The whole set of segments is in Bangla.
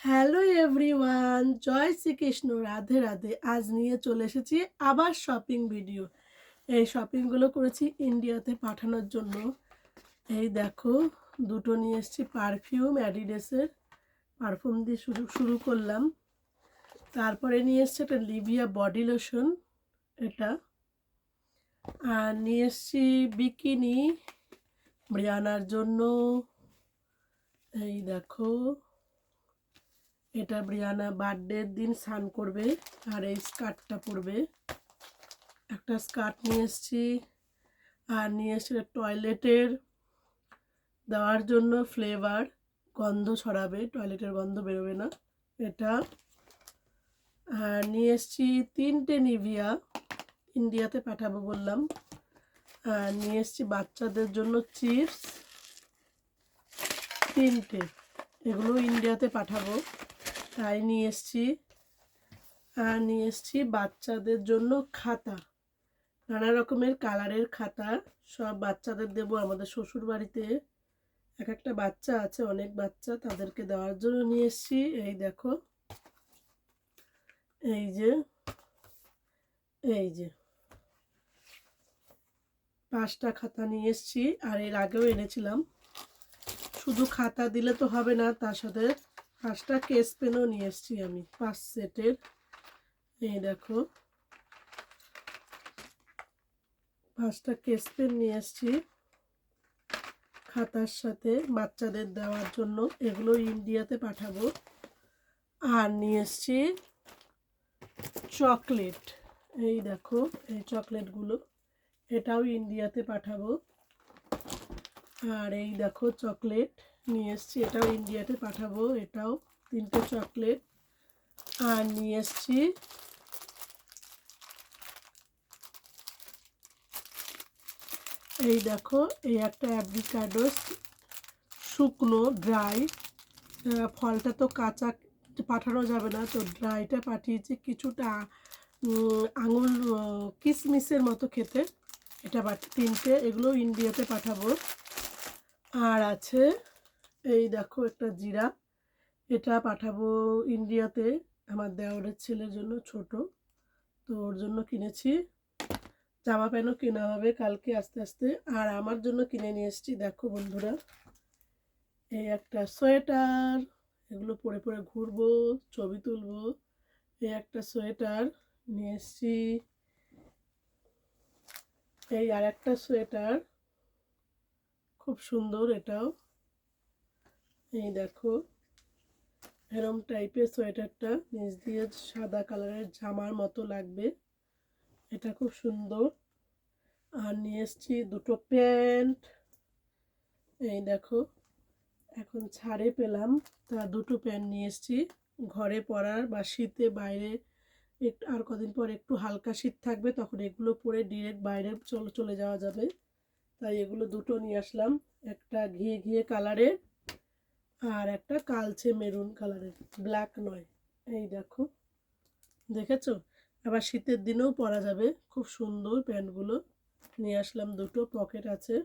হ্যালো এভরিওয়ান, জয় শ্রীকৃষ্ণ, রাধে রাধে। আজ নিয়ে চলে এসেছি আবার শপিং ভিডিও। এই শপিংগুলো করেছি ইন্ডিয়াতে পাঠানোর জন্য। এই দেখো, দুটো নিয়ে এসেছি পারফিউম, অ্যাডিডাসের পারফিউম দিয়ে শুরু শুরু করলাম। তারপরে নিয়ে এসছি একটা লিভিয়া বডি লোশন, এটা। আর নিয়ে এসছি বিকিনি ব্রিয়ানার জন্য। এই দেখো, এটা ব্রিয়ানা বার্থডের দিন স্নান করবে আর এই স্কার্টটা পরবে। একটা স্কার্ট নিয়ে এসেছি। আর নিয়ে এসেছি টয়লেটের দেওয়ার জন্য ফ্লেভার, গন্ধ ছড়াবে, টয়লেটের গন্ধ বেরোবে না এটা। আর নিয়ে এসেছি 3টে নিভিয়া, ইন্ডিয়াতে পাঠাবো বললাম। আর নিয়ে এসেছি বাচ্চাদের জন্য চিপস 3টে, এগুলো ইন্ডিয়াতে পাঠাবো তাই নিয়ে এসেছি। আর নিয়ে এসেছি বাচ্চাদের জন্য খাতা, নানা রকমের কালারের খাতা, সব বাচ্চাদের দেবো। আমাদের শ্বশুর বাড়িতে এক একটা বাচ্চা আছে, অনেক বাচ্চা, তাদেরকে দেওয়ার জন্য নিয়ে এসেছি। এই দেখো, এই যে এই যে 5টা খাতা নিয়ে এসেছি। আর এর আগেও এনেছিলাম। শুধু খাতা দিলে তো হবে না, তার সাথে 5টা কেস পেনও নিয়ে এসেছি আমি, 5 সেটের। এই দেখো, 5টা কেস পেন নিয়ে এসেছি খাতার সাথে বাচ্চাদের দেওয়ার জন্য, এগুলো ইন্ডিয়াতে পাঠাবো। আর নিয়ে এসেছি চকলেট, এই দেখো এই চকলেটগুলো, এটাও ইন্ডিয়াতে পাঠাবো। আর এই দেখো চকলেট নিয়ে এসেছি, এটাও ইন্ডিয়াতে পাঠাবো, এটাও 3টে চকলেট। আর নিয়ে এসেছি এই দেখো, এই একটা অ্যাভোকাডো, শুকনো ড্রাই, ফলটা তো কাঁচা পাঠানো যাবে না, তো ড্রাইটা পাঠিয়েছি। কিছুটা আঙুল কিশমিশের মতো খেতে, এটা 3টে, এগুলো ইন্ডিয়াতে পাঠাবো। আর আছে এই দেখো একটা জিরা, এটা পাঠাবো ইন্ডিয়াতে আমার দেওরের ছেলের জন্য, ছোট, তো ওর জন্য কিনেছি। জামা প্যান্টও কেনা হবে কালকে আস্তে আস্তে। আর আমার জন্য কিনে নিয়ে এসেছি, দেখো বন্ধুরা, এই একটা সোয়েটার, এগুলো পরে পরে ঘুরবো, ছবি তুলবো। এই একটা সোয়েটার নিয়ে এসেছি। এই আর একটা সোয়েটার, খুব সুন্দর এটাও। এই দেখো, এরম টাইপের সোয়েটারটা, নিচ দিয়ে সাদা কালারের জামার মতো লাগবে, এটা খুব সুন্দর। আর নিয়ে এসেছি 2টো প্যান্ট, এই দেখো এখন ছাড়ে পেলাম, তা 2টো প্যান্ট নিয়ে এসেছি ঘরে পরার, বা শীতে বাইরে একটু আর কদিন পর একটু হালকা শীত থাকবে, তখন এগুলো পরে ডিরেক্ট বাইরে চলে যাওয়া যাবে, তাই এগুলো 2টো নিয়ে আসলাম। একটা ঘিয়ে ঘিয়ে কালারের আর একটা কালচে মেরুন কালারের, ব্ল্যাক নয়। এই দেখো, দেখেছো, আবার শীতের দিনেও পরা যাবে, খুব সুন্দর প্যান্টগুলো নিয়ে আসলাম। 2টো পকেট আছে,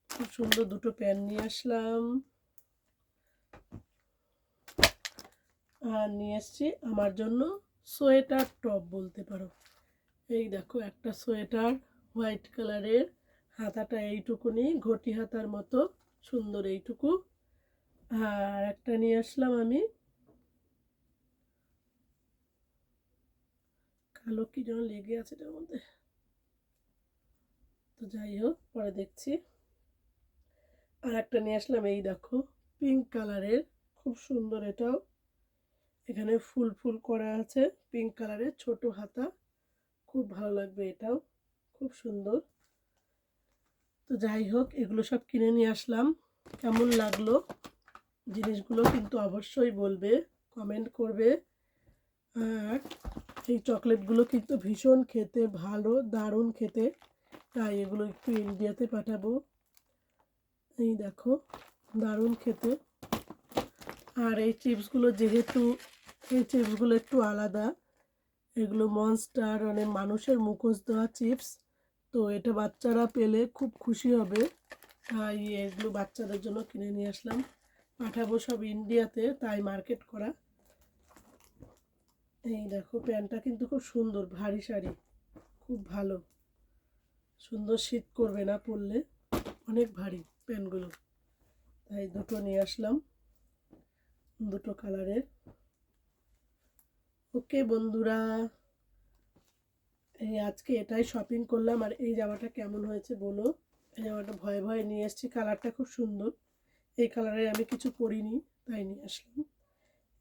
খুব সুন্দর 2টো প্যান্ট নিয়ে আসলাম। আর নিয়ে এসছি আমার জন্য সোয়েটার টপ বলতে পারো। এই দেখো একটা সোয়েটার, হোয়াইট কালারের, হাতাটা এইটুকুনি, ঘটি হাতার মতো সুন্দর এইটুকু। আর একটা নিয়ে আসলাম আমি, কালো কি যেন লেগে আছে এটার মধ্যে, তো যাই হোক পরে দেখছি। আর একটা নিয়ে আসলাম, এই দেখো পিঙ্ক কালারের, খুব সুন্দর এটাও, এখানে ফুল ফুল করা আছে, পিঙ্ক কালারের, ছোট হাতা, খুব ভালো লাগবে এটাও, খুব সুন্দর। তো যাই হোক, এগুলো সব কিনে নিয়ে আসলাম। কেমন লাগলো জিনিসগুলো কিন্তু অবশ্যই বলবে, কমেন্ট করবে। আর এই চকলেটগুলো কিন্তু ভীষণ খেতে ভালো, দারুণ খেতে, তাই এগুলো একটু ইন্ডিয়াতে পাঠাবো। এই দেখো, দারুণ খেতে। আর এই চিপসগুলো, যেহেতু এই চিপসগুলো একটু আলাদা, এগুলো মনস্টার, মানে মানুষের মুখোশ দেওয়া চিপস, তো এটা বাচ্চারা পেলে খুব খুশি হবে, তাই এগুলো বাচ্চাদের জন্য কিনে নিয়ে আসলাম। পাঠাবো সব ইন্ডিয়াতে, তাই মার্কেট করা। এই দেখো প্যান্টটা কিন্তু খুব সুন্দর, ভারী শাড়ি, খুব ভালো, সুন্দর, শীত করবে না পরলে, অনেক ভারী প্যান্টগুলো। তাই দুটো নিয়ে আসলাম, দুটো কালারের। ওকে বন্ধুরা, এই আজকে এটাই শপিং করলাম। আর এই জামাটা কেমন হয়েছে বলো। এই জামাটা ভয়ে ভয়ে নিয়ে এসেছি, কালারটা খুব সুন্দর। এই কালারে আমি কিছু পরিনি, তাই নিয়ে আসলাম।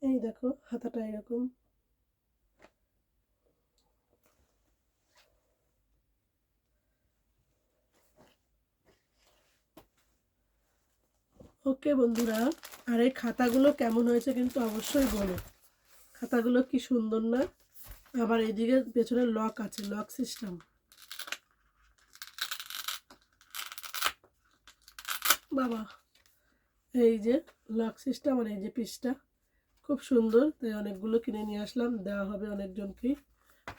এই দেখো হাতাটা এরকম। ওকে বন্ধুরা, আর এই খাতাগুলো কেমন হয়েছে কিন্তু অবশ্যই বলো। খাতাগুলো কি সুন্দর না? আবার এদিকে পেছনে লক আছে, লক সিস্টেম। বাবা, এই যে লক সিস্টেম, আর এই যে পিসটা খুব সুন্দর, তাই অনেকগুলো কিনে নিয়ে আসলাম, দেওয়া হবে অনেকজনকেই।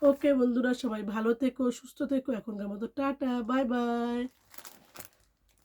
ওকে বন্ধুরা, সবাই ভালো থেকো, সুস্থ থেকো, এখনকার মতো টাটা, বাই বাই।